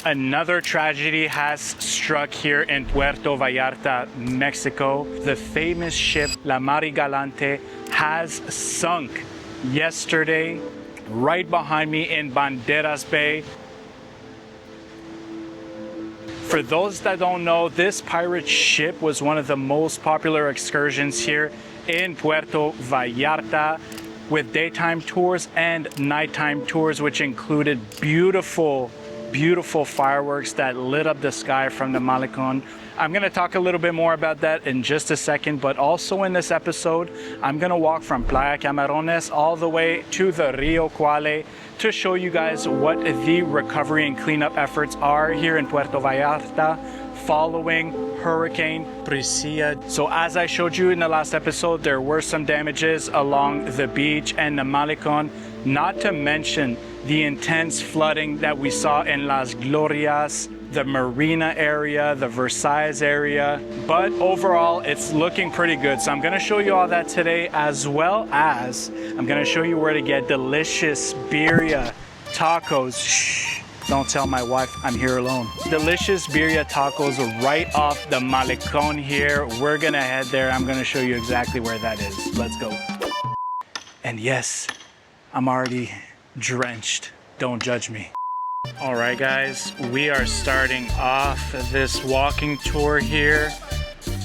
Another tragedy has struck here in Puerto Vallarta, Mexico. The famous ship La Marigalante has sunk yesterday right behind me in Banderas Bay. For those that don't know, this pirate ship was one of the most popular excursions here in Puerto Vallarta, with daytime tours and nighttime tours, which included beautiful fireworks that lit up the sky from the Malecon. I'm gonna talk a little bit more about that in just a second, but also in this episode, I'm gonna walk from Playa Camarones all the way to the Rio Quale to show you guys what the recovery and cleanup efforts are here in Puerto Vallarta following Hurricane Priscilla. So as I showed you in the last episode, there were some damages along the beach and the Malecon, not to mention the intense flooding that we saw in Las Glorias, the Marina area, the Versailles area. But overall, it's looking pretty good. So I'm gonna show you all that today, as well as I'm gonna show you where to get delicious birria tacos. Shh, don't tell my wife I'm here alone. Delicious birria tacos right off the Malecon here. We're gonna head there. I'm gonna show you exactly where that is. Let's go. And yes, I'm already drenched. Don't judge me. All right, guys, we are starting off this walking tour here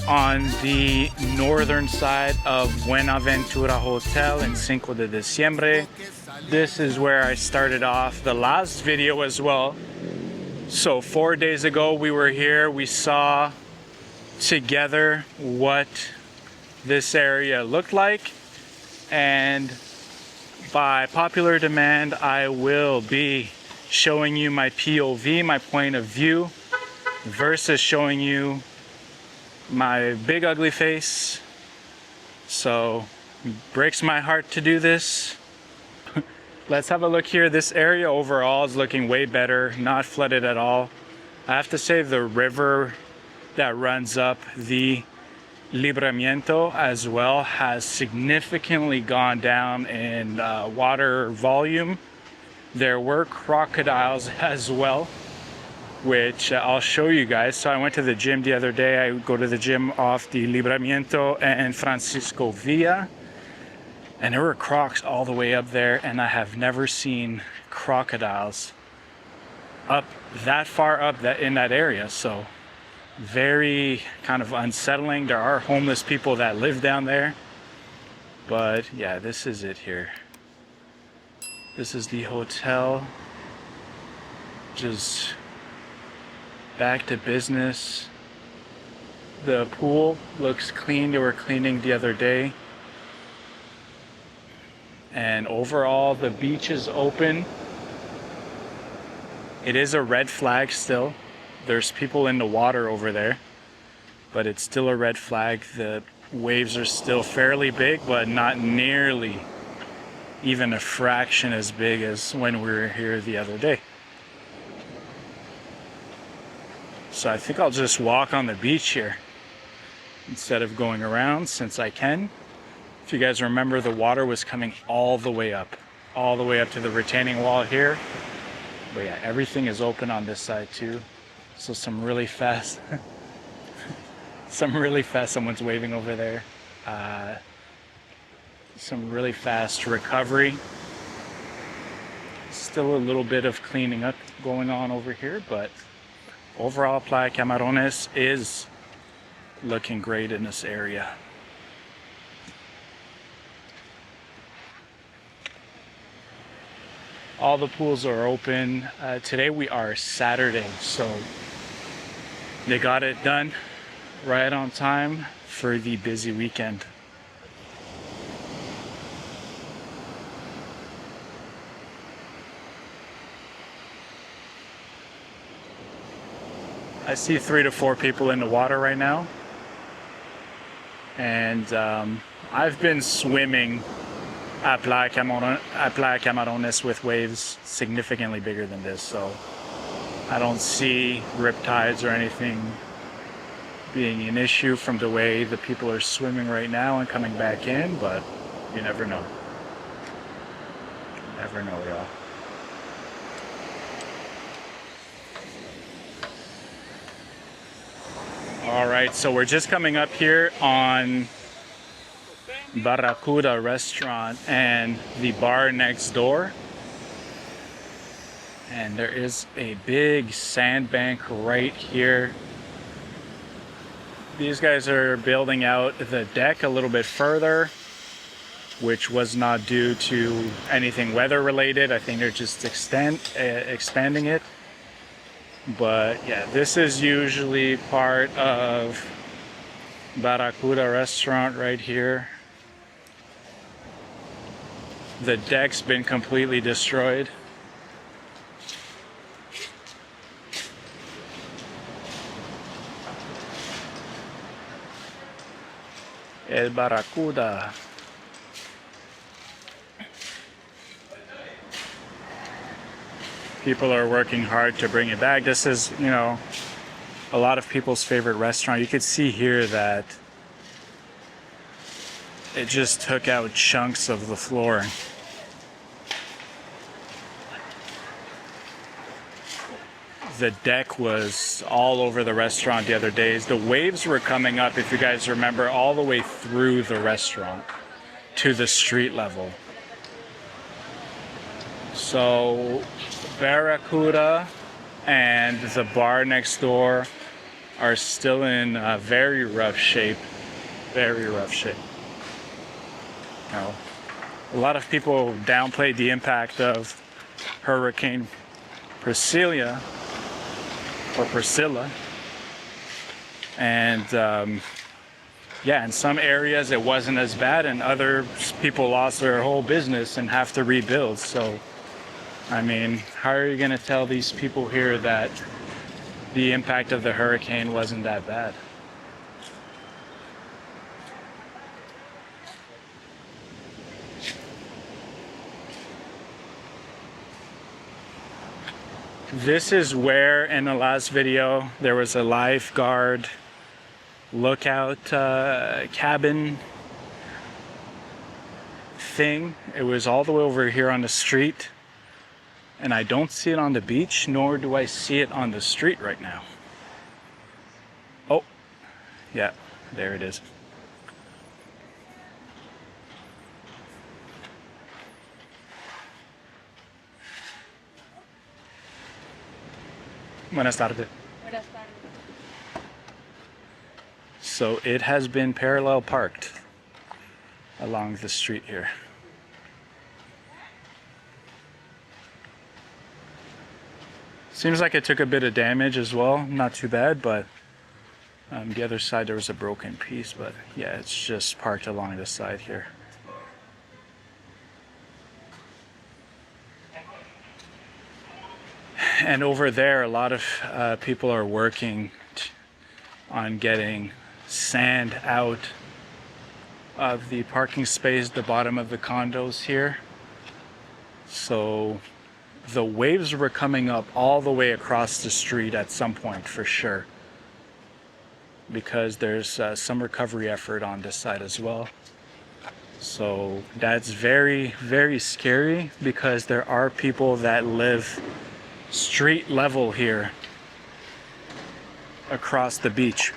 on the northern side of Buenaventura Hotel in Cinco de Diciembre. This is where I started off the last video as well. So 4 days ago we were here. We saw together what this area looked like, and by popular demand, I will be showing you my POV, my point of view, versus showing you my big ugly face. So it breaks my heart to do this. Let's have a look here. This area overall is looking way better, not flooded at all. I have to say the river that runs up the Libramiento as well has significantly gone down in water volume. There were crocodiles as well, which I'll show you guys. So I went to the gym the other day. I go to the gym off the Libramiento and Francisco Villa, and there were crocs all the way up there, and I have never seen crocodiles up that far up in that area. So very kind of unsettling. There are homeless people that live down there, but yeah, this is it here. This is the hotel, just back to business. The pool looks clean. They were cleaning the other day, and overall the beach is open. It is a red flag still. There's people in the water over there, but it's still a red flag. The waves are still fairly big, but not nearly even a fraction as big as when we were here the other day. So I think I'll just walk on the beach here instead of going around, since I can. If you guys remember, the water was coming all the way up to the retaining wall here. But yeah, everything is open on this side too. So some really fast, someone's waving over there. Some really fast recovery. Still a little bit of cleaning up going on over here, but overall Playa Camarones is looking great in this area. All the pools are open. Today we are Saturday, so they got it done right on time for the busy weekend. I see 3 to 4 people in the water right now, and I've been swimming at Playa Camarones with waves significantly bigger than this, so I don't see riptides or anything being an issue from the way the people are swimming right now and coming back in, but you never know. Never know, y'all. All right, so we're just coming up here on Barracuda restaurant and the bar next door. And there is a big sandbank right here. These guys are building out the deck a little bit further, which was not due to anything weather related. I think they're just expanding it. But yeah, this is usually part of Barracuda restaurant right here. The deck's been completely destroyed. El Barracuda. People are working hard to bring it back. This is, you know, a lot of people's favorite restaurant. You could see here that it just took out chunks of the floor. The deck was all over the restaurant the other days. The waves were coming up, if you guys remember, all the way through the restaurant to the street level. So Barracuda and the bar next door are still in very rough shape. Very rough shape. You know, a lot of people downplayed the impact of Hurricane Priscilla or Priscilla, and yeah, in some areas it wasn't as bad, and other people lost their whole business and have to rebuild. So I mean, how are you going to tell these people here that the impact of the hurricane wasn't that bad? This is where in the last video there was a lifeguard lookout cabin thing. It was all the way over here on the street. And I don't see it on the beach, nor do I see it on the street right now. Oh, yeah, there it is. Buenas tardes. Buenas tardes. So it has been parallel parked along the street here. Seems like it took a bit of damage as well. Not too bad, but the other side there was a broken piece. But yeah, it's just parked along the side here. And over there, a lot of people are working on getting sand out of the parking space, the bottom of the condos here. So the waves were coming up all the way across the street at some point for sure, because there's some recovery effort on this side as well. So that's very, very scary, because there are people that live street level here across the beach.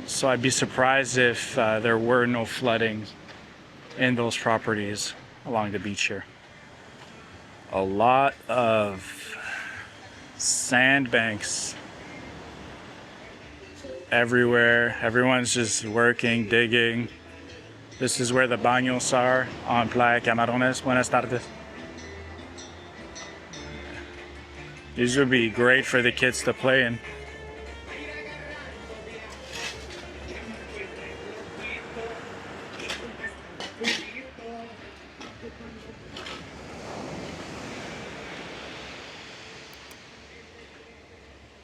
So I'd be surprised if there were no flooding in those properties along the beach here. A lot of sandbanks everywhere. Everyone's just working, digging. This is where the baños are on Playa Camarones. Buenas tardes. These would be great for the kids to play in.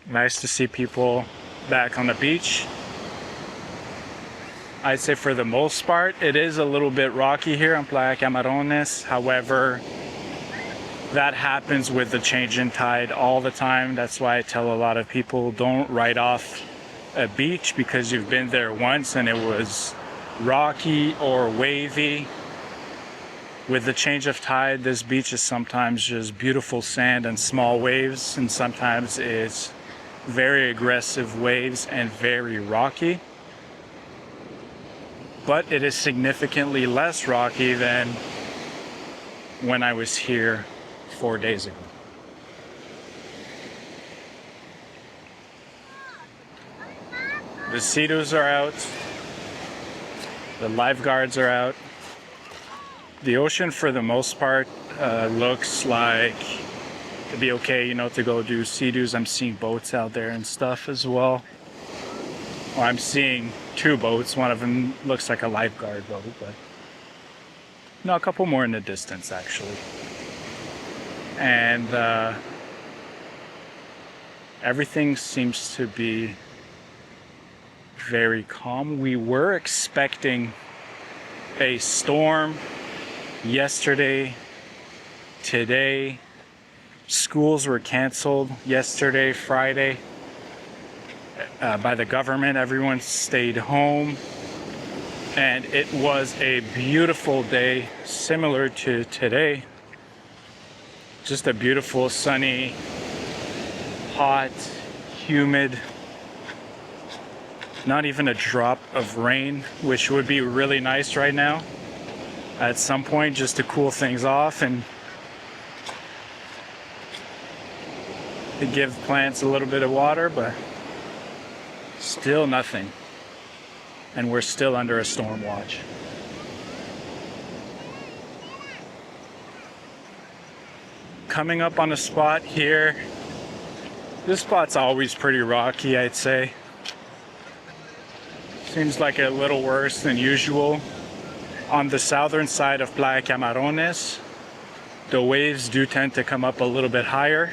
Nice to see people back on the beach. I'd say for the most part, it is a little bit rocky here on Playa Camarones. However, that happens with the change in tide all the time. That's why I tell a lot of people, don't write off a beach because you've been there once and it was rocky or wavy. With the change of tide, this beach is sometimes just beautiful sand and small waves, and sometimes it's very aggressive waves and very rocky. But it is significantly less rocky than when I was here 4 days ago. The sea-doos are out. The lifeguards are out. The ocean, for the most part, looks like it'd be okay, you know, to go do sea-doos. I'm seeing boats out there and stuff as well. Well, I'm seeing 2 boats. One of them looks like a lifeguard boat, but no, a couple more in the distance actually. And everything seems to be very calm. We were expecting a storm yesterday, today. Schools were canceled yesterday, Friday, by the government. Everyone stayed home, and it was a beautiful day, similar to today. Just a beautiful, sunny, hot, humid, not even a drop of rain, which would be really nice right now at some point, just to cool things off and to give plants a little bit of water, but still nothing. And we're still under a storm watch. Coming up on a spot here. This spot's always pretty rocky, I'd say. Seems like a little worse than usual. On the southern side of Playa Camarones, the waves do tend to come up a little bit higher.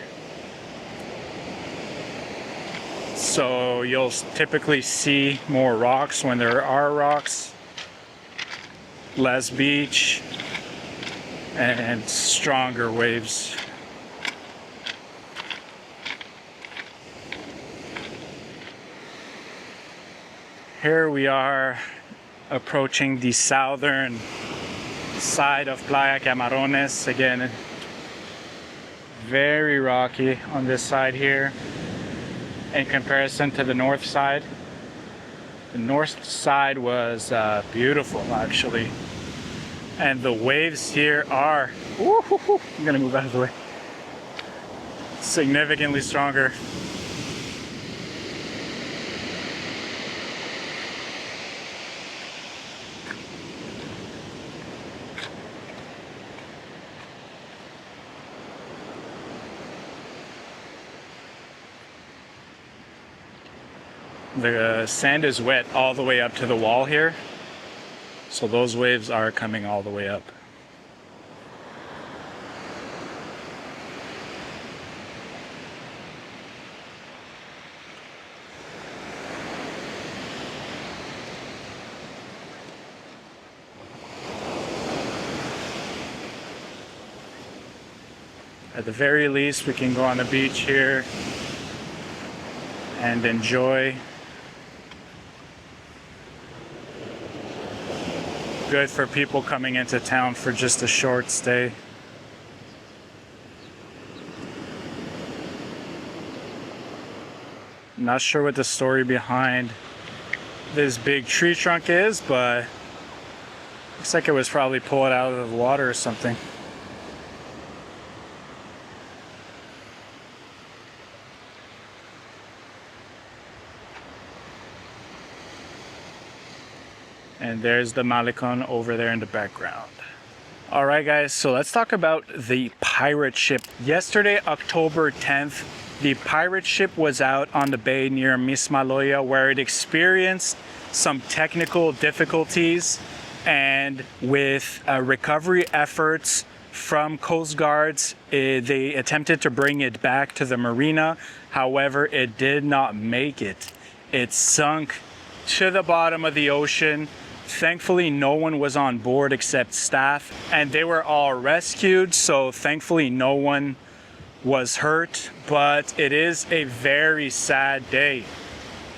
So you'll typically see more rocks when there are rocks, less beach, and stronger waves. Here we are approaching the southern side of Playa Camarones. Again, very rocky on this side here in comparison to the north side. The north side was beautiful actually. And the waves here are, I'm gonna move out of the way, significantly stronger. The sand is wet all the way up to the wall here, so those waves are coming all the way up. At the very least, we can go on the beach here and enjoy. Good for people coming into town for just a short stay. Not sure what the story behind this big tree trunk is, but looks like it was probably pulled out of the water or something. And there's the Malecon over there in the background. All right, guys, so let's talk about the pirate ship. Yesterday, October 10th, the pirate ship was out on the bay near Mismaloya, where it experienced some technical difficulties, and with recovery efforts from Coast Guards, they attempted to bring it back to the marina. However, it did not make it. It sunk to the bottom of the ocean. Thankfully, no one was on board except staff, and they were all rescued, so thankfully no one was hurt. But it is a very sad day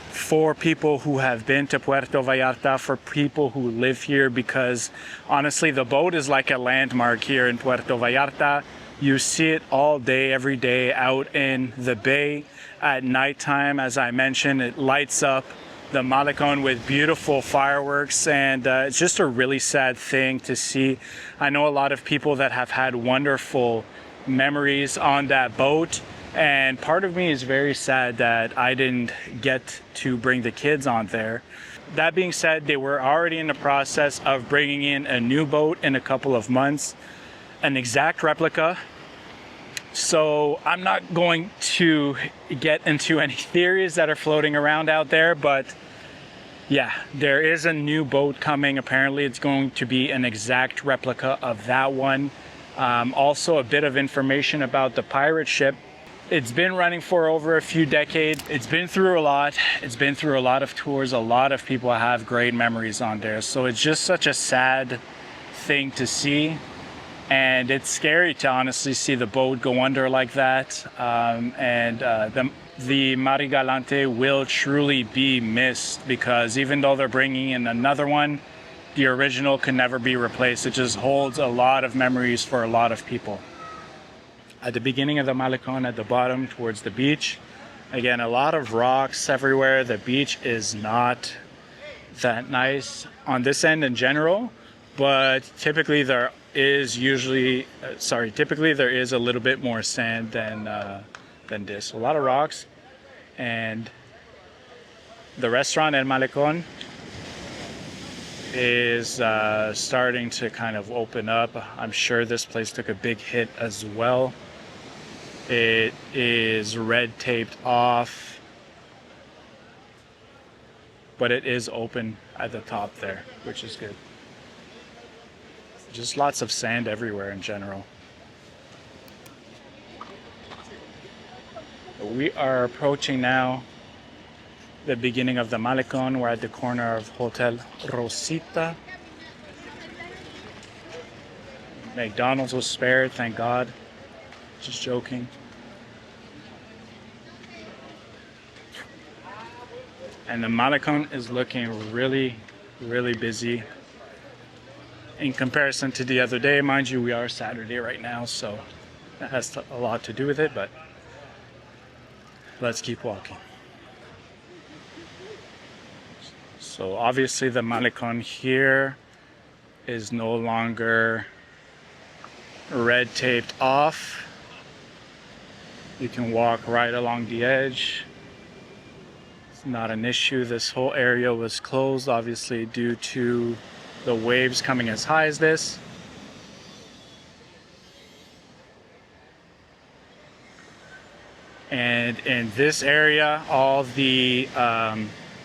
for people who have been to Puerto Vallarta, for people who live here, because honestly, the boat is like a landmark here in Puerto Vallarta. You see it all day, every day out in the bay. At nighttime, as I mentioned, it lights up the Malecon with beautiful fireworks, and it's just a really sad thing to see. I know a lot of people that have had wonderful memories on that boat, and part of me is very sad that I didn't get to bring the kids on there. That being said, they were already in the process of bringing in a new boat in a couple of months, an exact replica. So I'm not going to get into any theories that are floating around out there, but yeah, there is a new boat coming. Apparently it's going to be an exact replica of that one. Also a bit of information about the pirate ship. It's been running for over a few decades. It's been through a lot. It's been through a lot of tours. A lot of people have great memories on there. So it's just such a sad thing to see. And it's scary to honestly see the boat go under like that. The MARIGALANTE will truly be missed, because even though they're bringing in another one, the original can never be replaced. It just holds a lot of memories for a lot of people. At the beginning of the Malecon, at the bottom towards the beach, again, a lot of rocks everywhere. The beach is not that nice on this end in general, but typically there is typically there is a little bit more sand than this. A lot of rocks. And the restaurant at Malecon is starting to kind of open up. I'm sure this place took a big hit as well. It is red taped off, but it is open at the top there, which is good. Just lots of sand everywhere in general. We are approaching now the beginning of the Malecon. We're at the corner of Hotel Rosita. McDonald's was spared, thank God. Just joking. And the Malecon is looking really, really busy in comparison to the other day. Mind you, we are Saturday right now, so that has a lot to do with it, but let's keep walking. So obviously the Malecon here is no longer red taped off. You can walk right along the edge. It's not an issue. This whole area was closed, obviously, due to the waves coming as high as this. And in this area, all the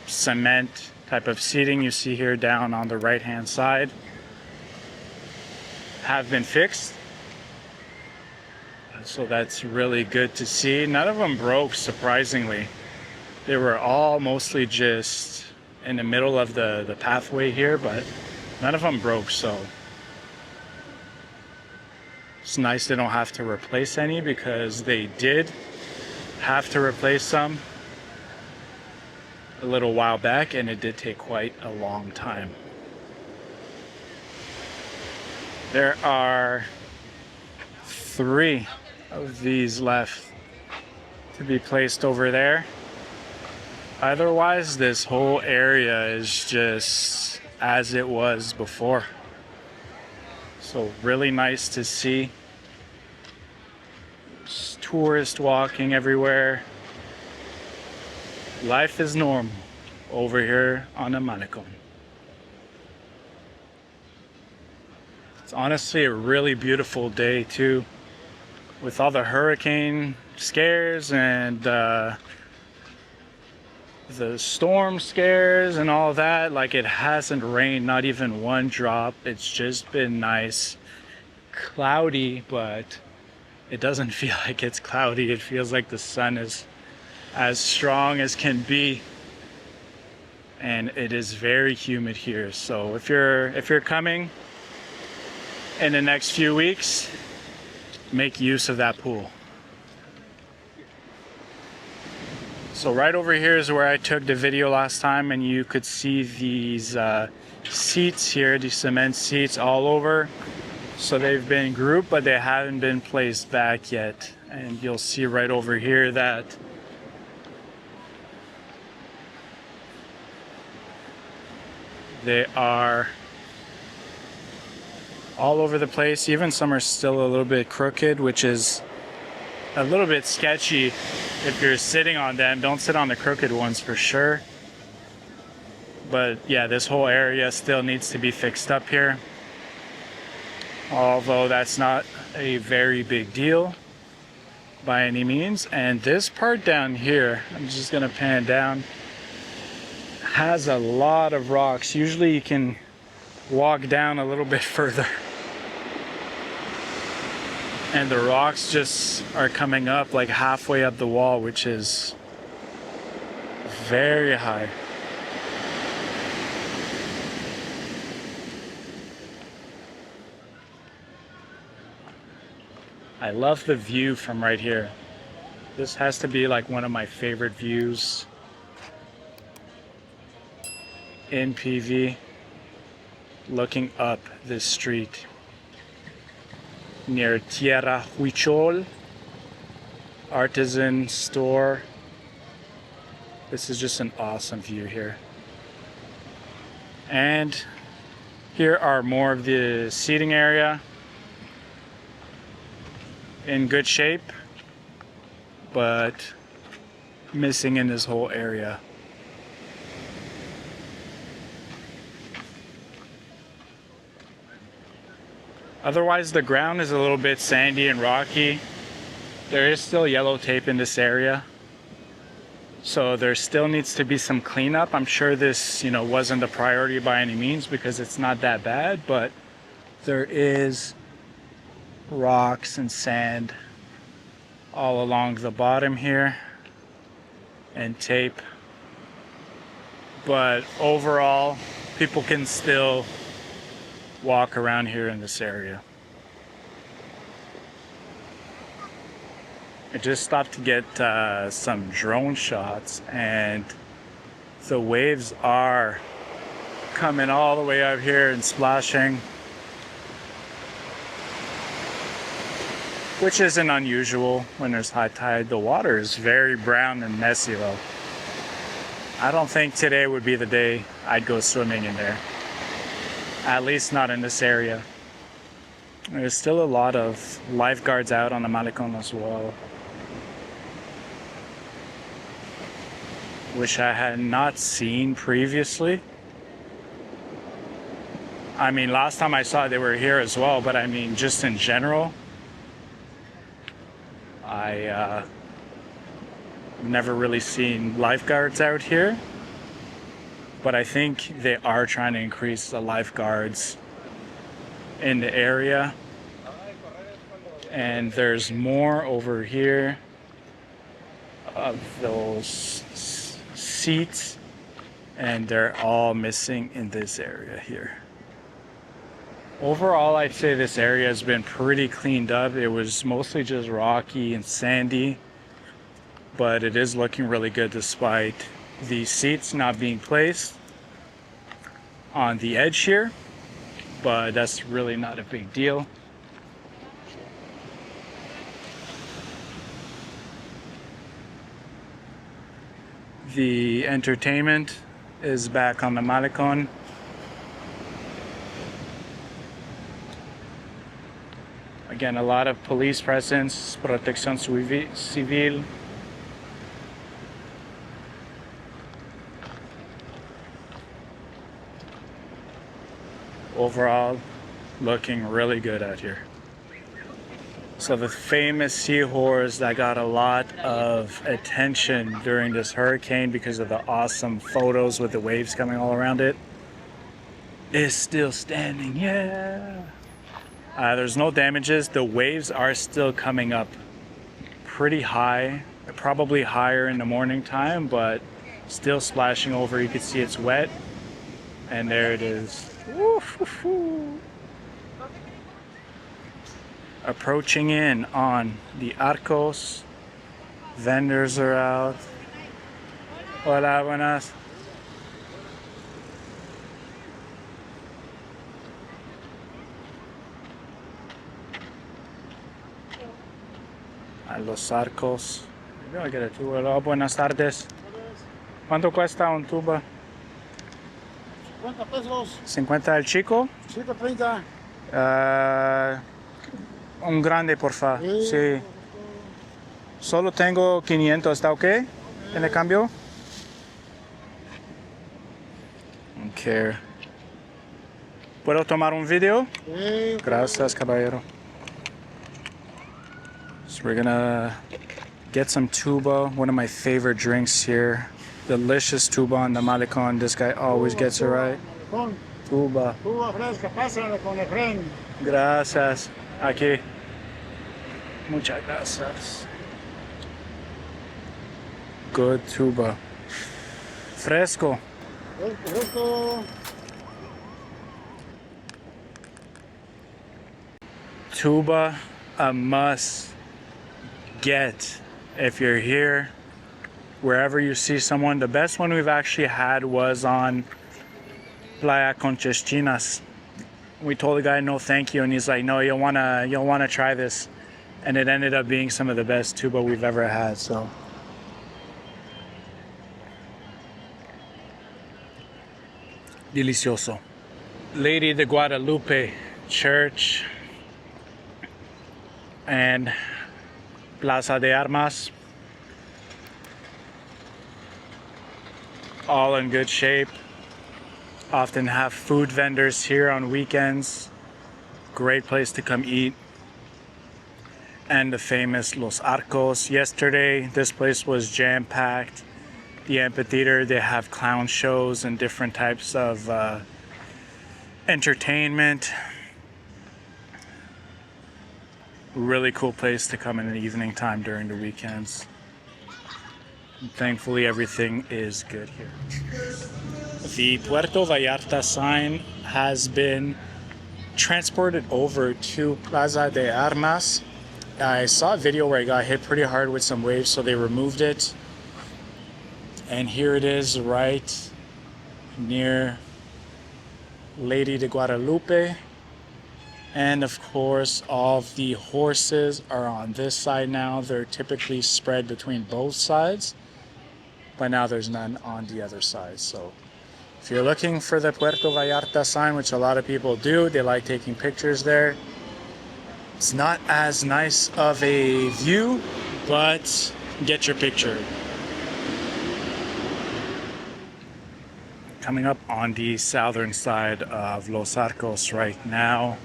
cement type of seating you see here down on the right hand side have been fixed. So that's really good to see. None of them broke, surprisingly. They were all mostly just in the middle of the pathway here, but none of them broke, so it's nice they don't have to replace any, because they did have to replace some a little while back, and it did take quite a long time. There are 3 of these left to be placed over there. Otherwise, this whole area is just as it was before. So really nice to see. Just tourists walking everywhere. Life is normal over here on the Malecon. It's honestly a really beautiful day too, with all the hurricane scares and the storm scares and all that. Like, it hasn't rained, not even one drop. It's just been nice, cloudy, but it doesn't feel like it's cloudy. It feels like the sun is as strong as can be, and it is very humid here. So if you're coming in the next few weeks, make use of that pool. So right over here is where I took the video last time, and you could see these seats here, these cement seats all over. So they've been grouped, but they haven't been placed back yet. And you'll see right over here that they are all over the place. Even some are still a little bit crooked, which is a little bit sketchy if you're sitting on them. Don't sit on the crooked ones for sure. But yeah, this whole area still needs to be fixed up here. Although that's not a very big deal by any means. And this part down here, I'm just gonna pan down, has a lot of rocks. Usually you can walk down a little bit further. And the rocks just are coming up like halfway up the wall, which is very high. I love the view from right here. This has to be like one of my favorite views in PV, looking up this street near Tierra Huichol artisan store. This is just an awesome view here. And here are more of the seating area. In good shape, but missing in this whole area. Otherwise, the ground is a little bit sandy and rocky. There is still yellow tape in this area, so there still needs to be some cleanup. I'm sure this, wasn't a priority by any means because it's not that bad, but there is rocks and sand all along the bottom here and tape, but overall people can still walk around here in this area. I just stopped to get some drone shots, and the waves are coming all the way up here and splashing, which isn't unusual when there's high tide. The water is very brown and messy though. I don't think today would be the day I'd go swimming in there. At least not in this area. There's still a lot of lifeguards out on the Malecon as well, which I had not seen previously. I mean, last time I saw they were here as well, but I mean, just in general, I never really seen lifeguards out here, but I think they are trying to increase the lifeguards in the area. And there's more over here of those seats, and they're all missing in this area here. Overall, I'd say this area has been pretty cleaned up. It was mostly just rocky and sandy, but it is looking really good despite the seats not being placed on the edge here, but that's really not a big deal. The entertainment is back on the Malecon. Again, a lot of police presence, protección civil. Overall, looking really good out here. So the famous seahorse that got a lot of attention during this hurricane because of the awesome photos with the waves coming all around it is still standing. Yeah. There's no damages. The waves are still coming up pretty high, probably higher in the morning time, but still splashing over. You can see it's wet, and there it is. Woo-hoo-hoo. Approaching in on the Arcos. Vendors are out. Hola, buenas. a los arcos. Maybe I'll get a tuba. Hola, buenas tardes. ¿Cuánto cuesta un tuba? 50 pesos, 50 el chico. 130. Un grande, por favor. Sí. Sí. Solo tengo 500, ¿está ok? ¿En el cambio? Okay. ¿Puedo tomar un video? Sí. Gracias, caballero. So we're gonna get some tuba, one of my favorite drinks here. Delicious tuba on the Malecon. This guy always gets it right. Con Tuba. uva fresca, pásale con el fren. Gracias. Aquí. Muchas gracias. Good tuba. Fresco. Fresco. Tuba, a must get if you're here. Wherever you see someone, the best one we've actually had was on Playa Camarones. We told the guy no thank you, and he's like, no, you'll wanna try this. And it ended up being some of the best tuba we've ever had. So delicioso. Lady de Guadalupe Church and Plaza de Armas, all in good shape. Often have food vendors here on weekends. Great place to come eat. And the famous Los Arcos. Yesterday, this place was jam-packed. The amphitheater, they have clown shows and different types of entertainment. Really cool place to come in the evening time during the weekends. And thankfully, everything is good here. The Puerto Vallarta sign has been transported over to Plaza de Armas. I saw a video where it got hit pretty hard with some waves, so they removed it. And here it is right near Lady de Guadalupe. And of course, all of the horses are on this side now. They're typically spread between both sides, but now there's none on the other side. So if you're looking for the Puerto Vallarta sign, which a lot of people do, they like taking pictures there. It's not as nice of a view, but get your picture. Coming up on the southern side of Los Arcos right now,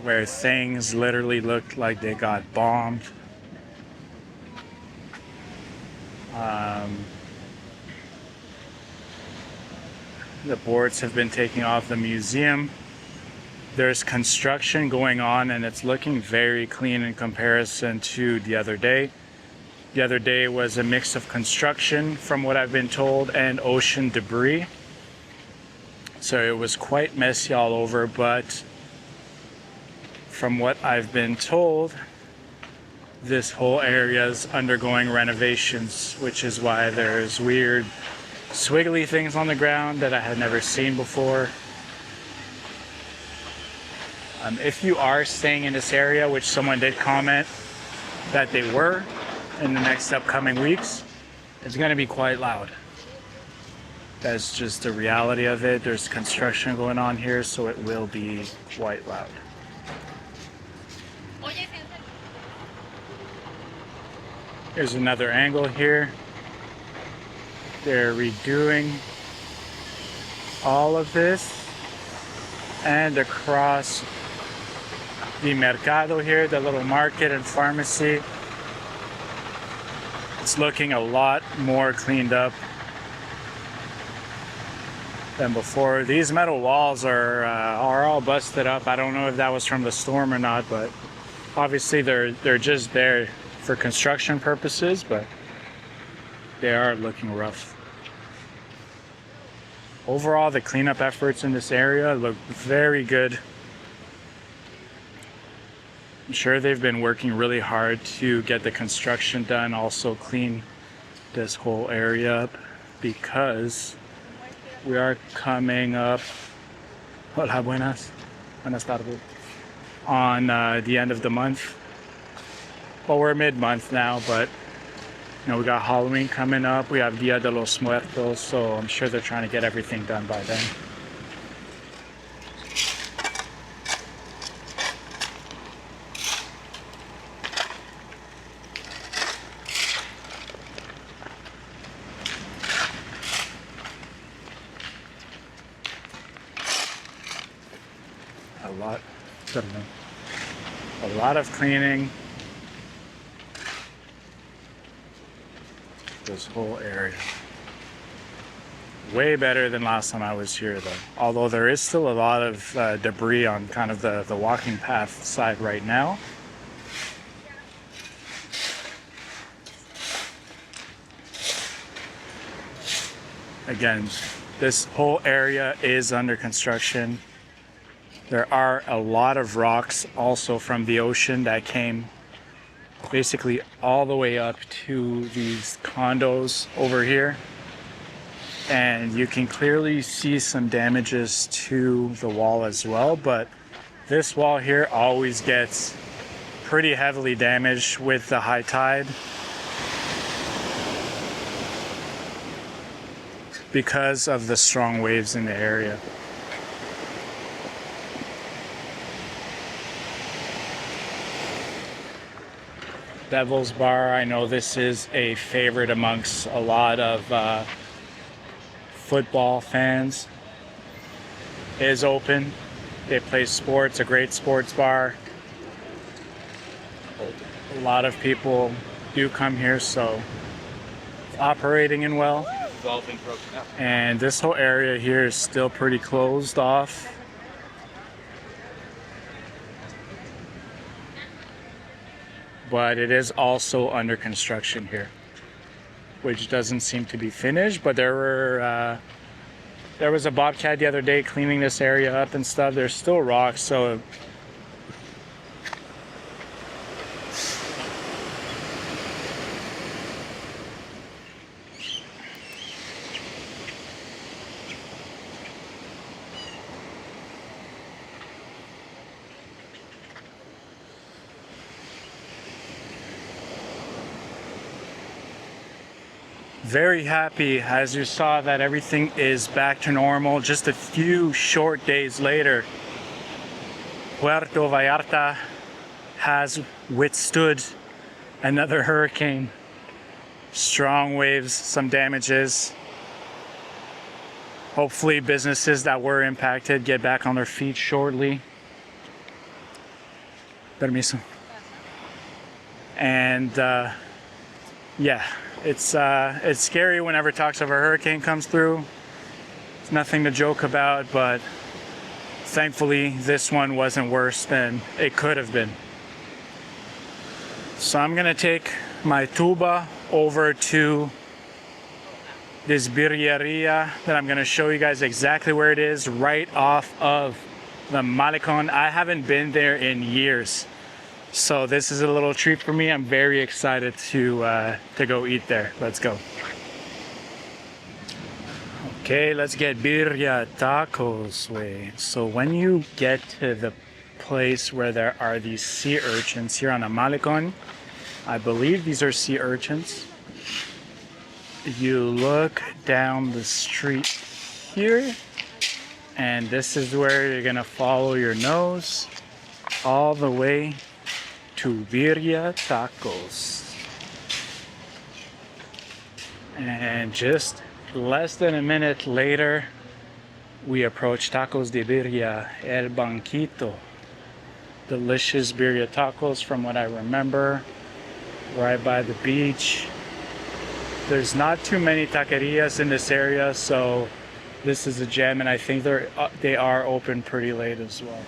where things literally looked like they got bombed. The boards have been taken off the museum. There's construction going on, and it's looking very clean in comparison to the other day. The other day was a mix of construction, from what I've been told, and ocean debris. So it was quite messy all over, but from what I've been told, this whole area is undergoing renovations, which is why there's weird swiggly things on the ground that I had never seen before. If you are staying in this area, which someone did comment that they were in the next upcoming weeks, it's going to be quite loud. That's just the reality of it. There's construction going on here, so it will be quite loud. Here's another angle here. They're redoing all of this, and across the mercado here, the little market and pharmacy, it's looking a lot more cleaned up than before. These metal walls are all busted up. I don't know if that was from the storm or not, but obviously they're just there for construction purposes, but they are looking rough. Overall, the cleanup efforts in this area look very good. I'm sure they've been working really hard to get the construction done, also clean this whole area up, because we are coming up, hola, buenas tardes, on the end of the month. Well, we're mid-month now, but you know, we got Halloween coming up. We have Dia de los Muertos, so I'm sure they're trying to get everything done by then. A lot of cleaning. This whole area. Way better than last time I was here though. Although there is still a lot of debris on kind of the walking path side right now. Again, this whole area is under construction. There are a lot of rocks also from the ocean that came basically all the way up to these condos over here. And you can clearly see some damages to the wall as well, but this wall here always gets pretty heavily damaged with the high tide because of the strong waves in the area. Devil's Bar, I know this is a favorite amongst a lot of football fans. It is open. They play sports, a great sports bar. A lot of people do come here, so it's operating in well. And this whole area here is still pretty closed off. But it is also under construction here, which doesn't seem to be finished. But there was a bobcat the other day cleaning this area up and stuff. There's still rocks, so very happy, as you saw, that everything is back to normal. Just a few short days later, Puerto Vallarta has withstood another hurricane. Strong waves, some damages. Hopefully businesses that were impacted get back on their feet shortly. Permiso. And yeah. It's scary whenever talks of a hurricane comes through. It's nothing to joke about, but thankfully this one wasn't worse than it could have been. So I'm gonna take my tuba over to this birria that I'm gonna show you guys exactly where it is, right off of the Malecon. I haven't been there in years. So this is a little treat for me. I'm very excited to go eat there. Let's go. Okay, let's get birria tacos. Wait. So when you get to the place where there are these sea urchins here on a Malecon, I believe these are sea urchins. You look down the street here, and this is where you're gonna follow your nose all the way to Birria Tacos. And just less than a minute later, we approach Tacos de Birria El Banquito. Delicious birria tacos from what I remember, right by the beach. There's not too many taquerias in this area, so this is a gem, and I think they are open pretty late as well.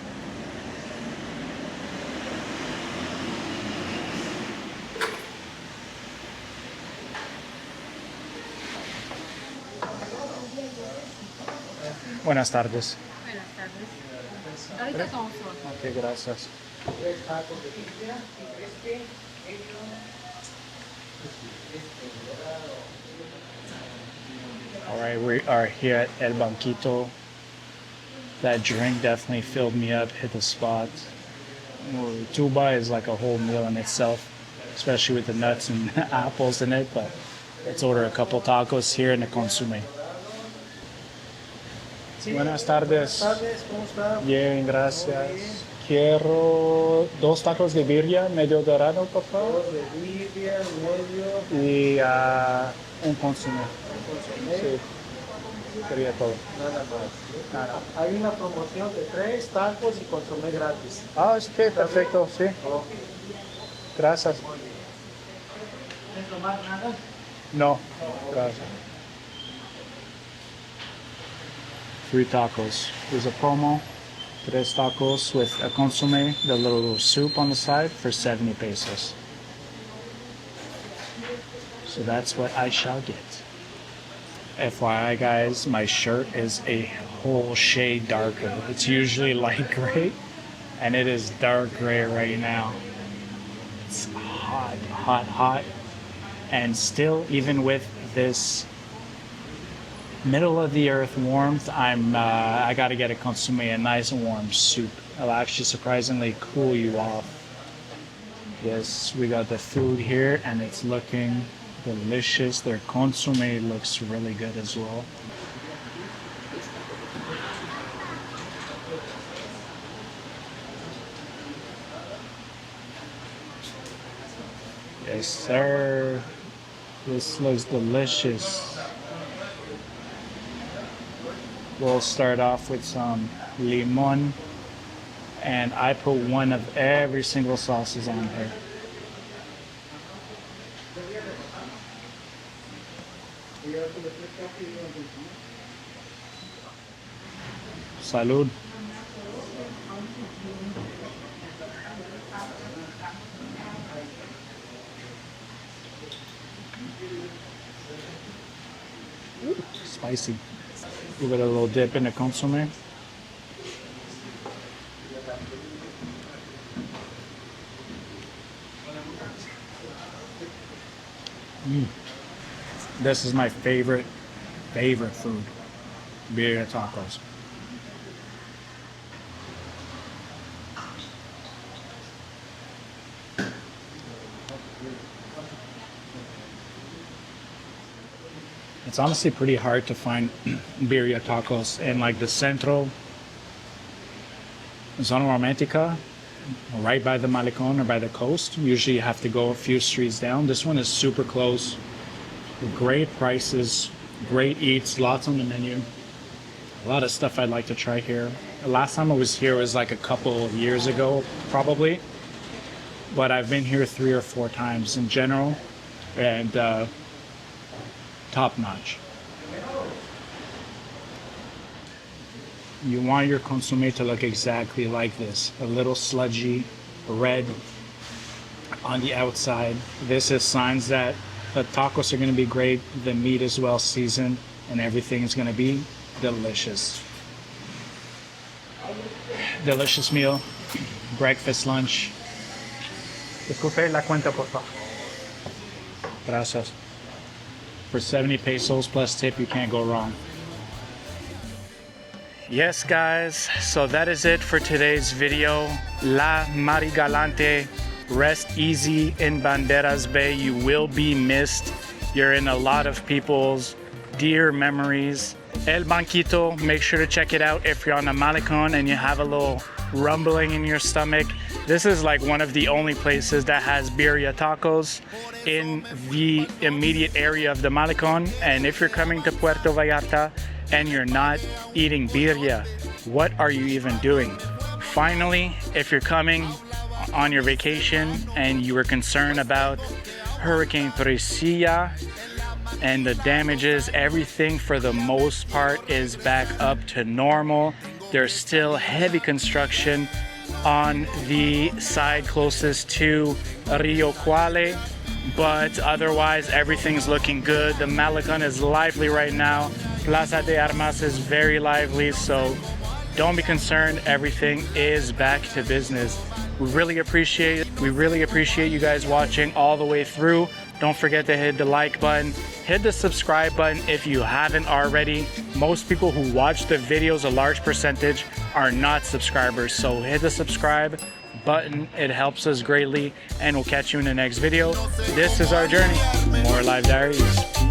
Buenas tardes. Buenas tardes. Ahorita con su. Okay, gracias. All right, we are here at El Banquito. That drink definitely filled me up, hit the spot. Tuba is like a whole meal in itself. especially with the nuts and apples in it. But let's order a couple tacos here in the consume. Buenas tardes. ¿Cómo está? Bien, gracias. Quiero 2 tacos de birria, medio dorado, por favor. Dos de birria, medio, Y un consume. consomé, Sí, sería todo. nada más. Nada. Hay una promoción de 3 tacos y consomé gratis. Ah, sí, perfecto, sí. Ok. Gracias. ¿Es tomar nada? No, gracias. 3 tacos. There's a promo. 3 tacos with a consomme, the little soup on the side for 70 pesos. So that's what I shall get. FYI guys, my shirt is a whole shade darker. It's usually light gray and it is dark gray right now. It's hot, hot, hot. And still, even with this middle of the earth warmth, I gotta get a consomme, a nice warm soup. It'll actually surprisingly cool you off. Yes, we got the food here and it's looking delicious. Their consomme looks really good as well. Yes, sir. This looks delicious. We'll start off with some limon, and I put one of every single sauces on here. Salud. Ooh, spicy. Give it a little dip in the consomme. This is my favorite food. Birria tacos. It's honestly pretty hard to find birria tacos in like the Centro, Zona Romantica, right by the Malecon or by the coast. Usually you have to go a few streets down. This one is super close. Great prices, great eats, lots on the menu. A lot of stuff I'd like to try here. The last time I was here was like a couple of years ago, probably. But I've been here 3 or 4 times in general, and top notch. You want your consomme to look exactly like this. A little sludgy, red on the outside. This is signs that the tacos are going to be great, the meat is well seasoned, and everything is going to be delicious. Delicious meal, breakfast, lunch. Disculpe la cuenta, por favor. Gracias. For 70 pesos plus tip, you can't go wrong. Yes, guys, so that is it for today's video. La Marigalante. Rest easy in Banderas Bay. You will be missed. You're in a lot of people's dear memories. El Banquito, make sure to check it out if you're on the Malecon and you have a little rumbling in your stomach. This is like one of the only places that has birria tacos in the immediate area of the Malecon. And if you're coming to Puerto Vallarta and you're not eating birria, what are you even doing? Finally, if you're coming on your vacation and you were concerned about Hurricane Priscilla and the damages, everything for the most part is back up to normal. There's still heavy construction on the side closest to Rio Quale, but otherwise everything's looking good. The Malecon is lively right now. Plaza de Armas is very lively, so don't be concerned. Everything is back to business. We really appreciate it. We really appreciate you guys watching all the way through. Don't forget to hit the like button, hit the subscribe button if you haven't already. Most people who watch the videos, a large percentage, are not subscribers. So hit the subscribe button. It helps us greatly, and we'll catch you in the next video. This is our journey. More Live Diaries.